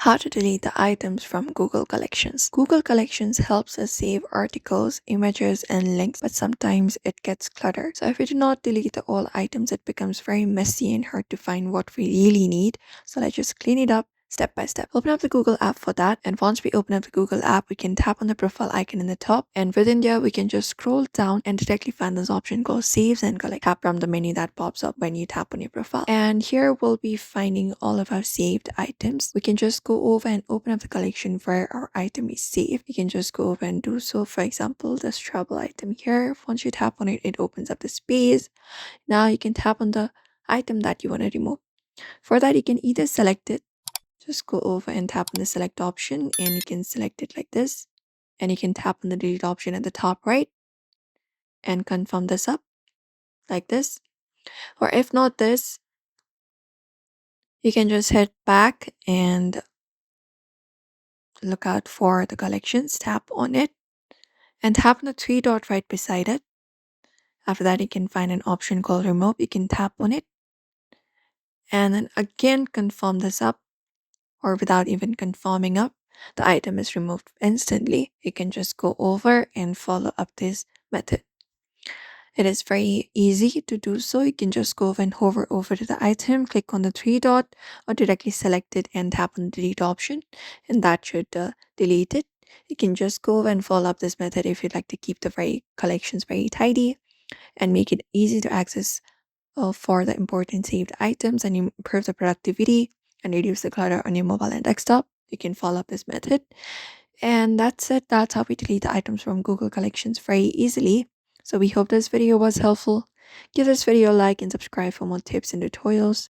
How to delete the items from Google Collections. Google Collections helps us save articles, images, and links, but sometimes it gets cluttered. So if we do not delete the all items, it becomes very messy and hard to find what we really need. So let's just clean it up step by step. Open up the Google app for that. And once we open up the Google app, we can tap on the profile icon in the top. And within there, we can just scroll down and directly find this option called Saves and Collect. Tap from the menu that pops up when you tap on your profile. And here we'll be finding all of our saved items. We can just go over and open up the collection where our item is saved. You can just go over and do so. For example, this travel item here. Once you tap on it, it opens up the space. Now you can tap on the item that you want to remove. For that, you can either select it. Just go over and tap on the select option and you can select it like this. And you can tap on the delete option at the top right and confirm this up like this. Or if not this, you can just head back and look out for the collections, tap on it and tap on the three dot right beside it. After that, you can find an option called remove. You can tap on it and then again confirm this up, or without even confirming up, the item is removed instantly. You can just go over and follow up this method. It is very easy to do so. You can just go over and hover over to the item, click on the three dot, or directly select it and tap on the delete option, and that should delete it. You can just go over and follow up this method if you'd like to keep the collections very tidy and make it easy to access for the important saved items and improve the productivity and reduce the clutter on your mobile and desktop. You can follow up this method. And that's it. That's how we delete the items from Google Collections very easily. So we hope this video was helpful. Give this video a like and subscribe for more tips and tutorials.